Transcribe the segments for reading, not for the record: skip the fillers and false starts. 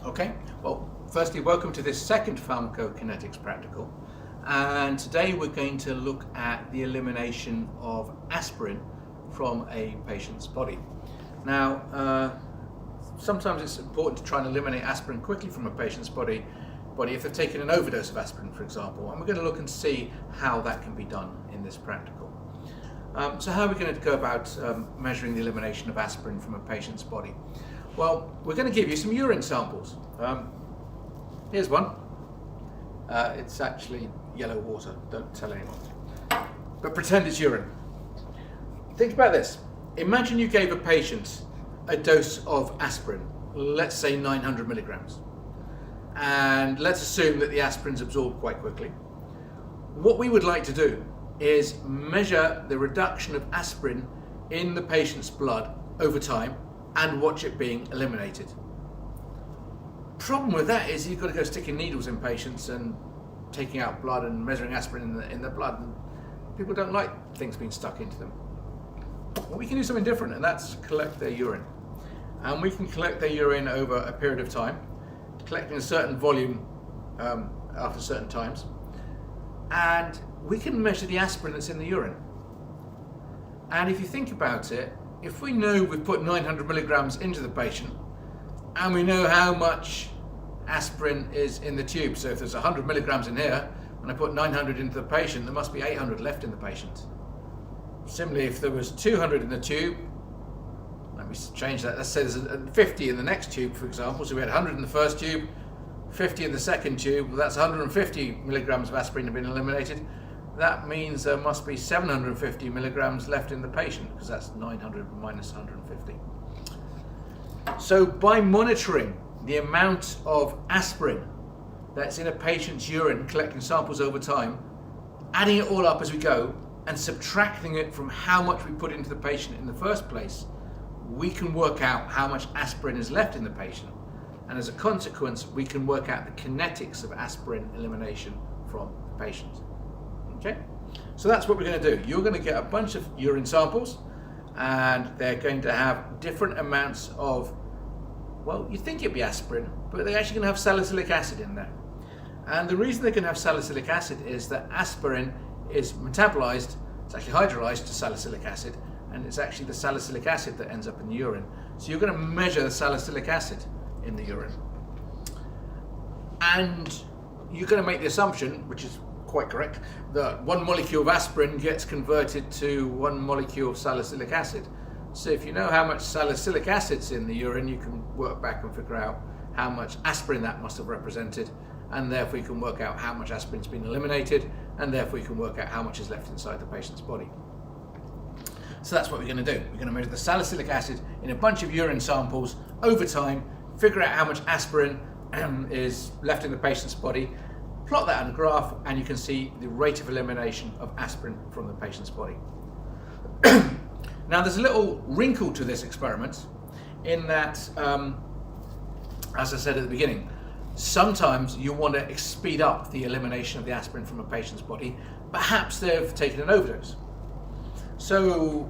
Okay, well, firstly, welcome to this second pharmacokinetics practical. And today we're going to look at the elimination of aspirin from a patient's body. Now, sometimes it's important to try and eliminate aspirin quickly from a patient's body if they've taken an overdose of aspirin, for example. And we're going to look and see how that can be done in this practical. So how are we going to go about measuring the elimination of aspirin from a patient's body? Well, we're going to give you some urine samples. Here's one. It's actually yellow water, don't tell anyone. But pretend it's urine. Think about this. Imagine you gave a patient a dose of aspirin, let's say 900 milligrams. And let's assume that the aspirin's absorbed quite quickly. What we would like to do is measure the reduction of aspirin in the patient's blood over time and watch it being eliminated. Problem with that is you've got to go sticking needles in patients and taking out blood and measuring aspirin in the blood, and people don't like things being stuck into them. Well, we can do something different, and that's collect their urine. And we can collect their urine over a period of time, collecting a certain volume after certain times, and we can measure the aspirin that's in the urine. And if you think about it, if we know we've put 900 milligrams into the patient and we know how much aspirin is in the tube, so if there's 100 milligrams in here and I put 900 into the patient, there must be 800 left in the patient. Similarly, if there was 200 in the tube, let me change that, let's say there's 50 in the next tube, for example, so we had 100 in the first tube, 50 in the second tube, well, that's 150 milligrams of aspirin have been eliminated. That means there must be 750 milligrams left in the patient, because that's 900 minus 150. So by monitoring the amount of aspirin that's in a patient's urine, collecting samples over time, adding it all up as we go, and subtracting it from how much we put into the patient in the first place, we can work out how much aspirin is left in the patient. And as a consequence, we can work out the kinetics of aspirin elimination from the patient. Okay, so that's what we're going to do. You're going to get a bunch of urine samples, and they're going to have different amounts of, well, you think it'd be aspirin, but they're actually going to have salicylic acid in there. And the reason they can have salicylic acid is that aspirin is metabolized, it's actually hydrolyzed to salicylic acid, and it's actually the salicylic acid that ends up in the urine. So you're going to measure the salicylic acid in the urine. And you're going to make the assumption, which is quite correct, that one molecule of aspirin gets converted to one molecule of salicylic acid. So if you know how much salicylic acid's in the urine, you can work back and figure out how much aspirin that must have represented, and therefore you can work out how much aspirin's been eliminated, and therefore you can work out how much is left inside the patient's body. So that's what we're going to do. We're going to measure the salicylic acid in a bunch of urine samples over time, figure out how much aspirin is left in the patient's body, plot that on a graph, and you can see the rate of elimination of aspirin from the patient's body. Now there's a little wrinkle to this experiment in that, as I said at the beginning, sometimes you want to speed up the elimination of the aspirin from a patient's body. Perhaps they've taken an overdose. So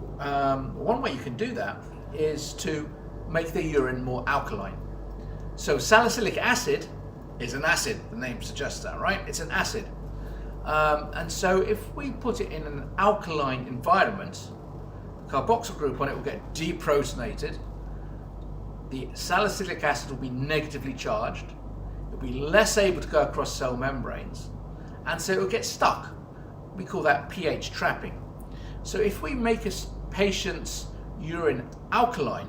one way you can do that is to make the urine more alkaline. So salicylic acid is an acid, the name suggests that, right? It's an acid. And so if we put it in an alkaline environment, the carboxyl group on it will get deprotonated. The salicylic acid will be negatively charged. It'll be less able to go across cell membranes, and so it will get stuck. We call that pH trapping. So if we make a patient's urine alkaline,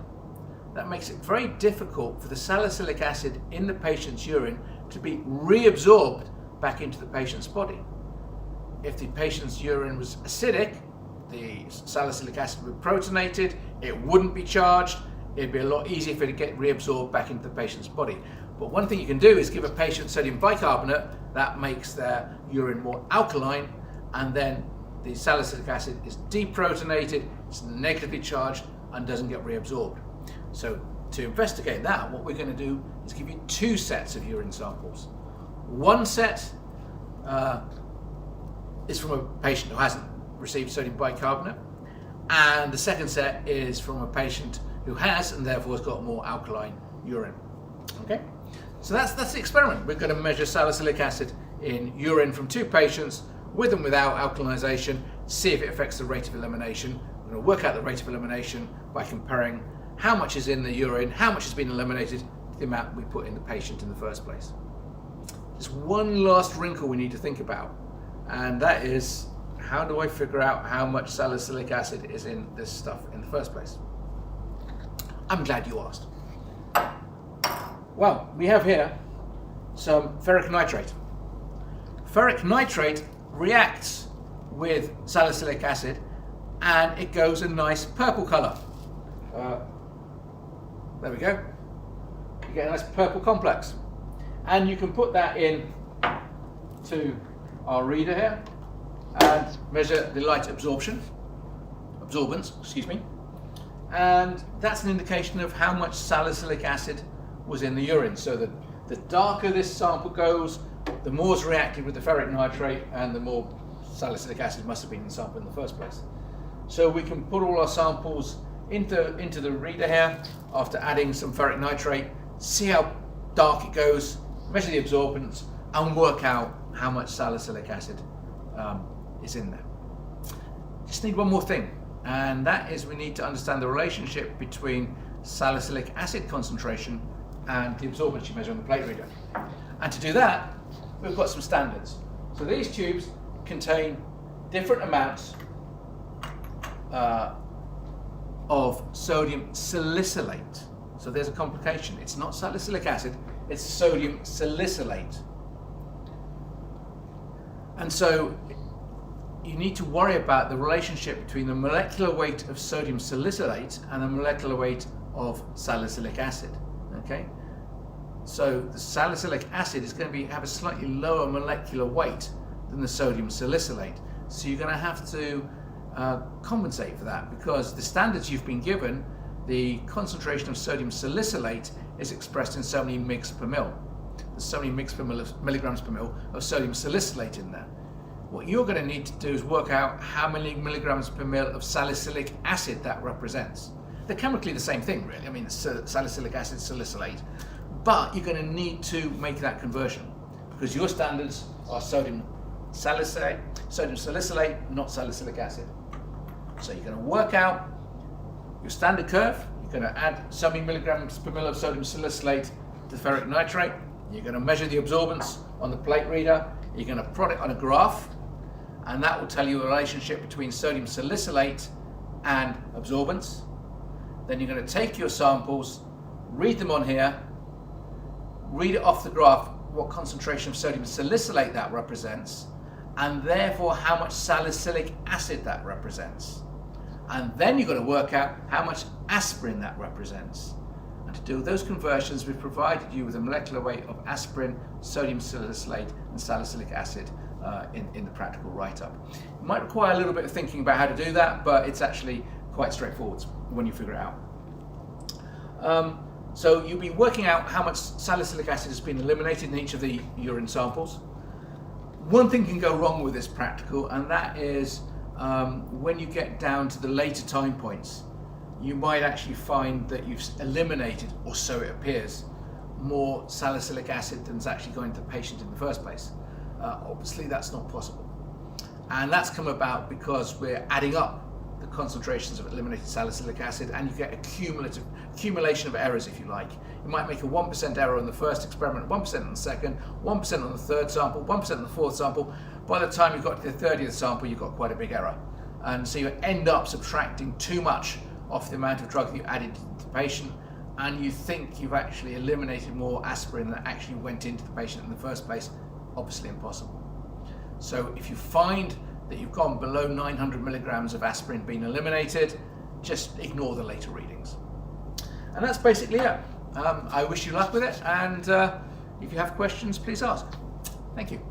that makes it very difficult for the salicylic acid in the patient's urine to be reabsorbed back into the patient's body. If the patient's urine was acidic, the salicylic acid would be protonated, it wouldn't be charged, it'd be a lot easier for it to get reabsorbed back into the patient's body. But one thing you can do is give a patient sodium bicarbonate, that makes their urine more alkaline, and then the salicylic acid is deprotonated, it's negatively charged, and doesn't get reabsorbed. So to investigate that, what we're going to do is give you two sets of urine samples. One set is from a patient who hasn't received sodium bicarbonate, and the second set is from a patient who has, and therefore has got more alkaline urine. Okay, So that's the experiment. We're going to measure salicylic acid in urine from 2 patients with and without alkalization, see if it affects the rate of elimination. We're going to work out the rate of elimination by comparing how much is in the urine, how much has been eliminated, to the amount we put in the patient in the first place. There's one last wrinkle we need to think about, and that is, how do I figure out how much salicylic acid is in this stuff in the first place? I'm glad you asked. Well, we have here some ferric nitrate. Ferric nitrate reacts with salicylic acid and it goes a nice purple colour. There we go. You get a nice purple complex. And you can put that in to our reader here and measure the light absorbance, and that's an indication of how much salicylic acid was in the urine. So the darker this sample goes, the more it's reacted with the ferric nitrate and the more salicylic acid must have been in the sample in the first place. So we can put all our samples into the reader here after adding some ferric nitrate, see how dark it goes, measure the absorbance, and work out how much salicylic acid is in there. Just need one more thing, and that is we need to understand the relationship between salicylic acid concentration and the absorbance you measure on the plate reader. And to do that, we've got some standards. So these tubes contain different amounts of sodium salicylate. So there's a complication. It's not salicylic acid, it's sodium salicylate. And so you need to worry about the relationship between the molecular weight of sodium salicylate and the molecular weight of salicylic acid. Okay? So the salicylic acid is going to have a slightly lower molecular weight than the sodium salicylate. So you're going to have to compensate for that, because the standards you've been given, the concentration of sodium salicylate is expressed in so many mg per mil. There's so many milligrams per mil of sodium salicylate in there. What you're going to need to do is work out how many milligrams per mil of salicylic acid that represents. They're chemically the same thing, really. I mean, it's salicylic acid, salicylate, but you're going to need to make that conversion because your standards are sodium salicylate, not salicylic acid. So you're going to work out your standard curve. You're going to add so many milligrams per mil of sodium salicylate to ferric nitrate. You're going to measure the absorbance on the plate reader. You're going to plot it on a graph, and that will tell you a relationship between sodium salicylate and absorbance. Then you're going to take your samples, read them on here, read it off the graph what concentration of sodium salicylate that represents, and therefore how much salicylic acid that represents. And then you've got to work out how much aspirin that represents. And to do those conversions, we've provided you with a molecular weight of aspirin, sodium salicylate, and salicylic acid in the practical write-up. It might require a little bit of thinking about how to do that, but it's actually quite straightforward when you figure it out. So you'll be working out how much salicylic acid has been eliminated in each of the urine samples. One thing can go wrong with this practical, and that is when you get down to the later time points, you might actually find that you've eliminated, or so it appears, more salicylic acid than is actually going to the patient in the first place. Obviously that's not possible. And that's come about because we're adding up the concentrations of eliminated salicylic acid, and you get accumulation of errors, if you like. You might make a 1% error on the first experiment, 1% on the second, 1% on the third sample, 1% on the fourth sample. By the time you've got to the 30th sample, you've got quite a big error. And so you end up subtracting too much off the amount of drug that you added to the patient, and you think you've actually eliminated more aspirin than actually went into the patient in the first place. Obviously impossible. So if you find that you've gone below 900 milligrams of aspirin being eliminated, just ignore the later readings. And that's basically it. I wish you luck with it, and if you have questions, please ask. Thank you.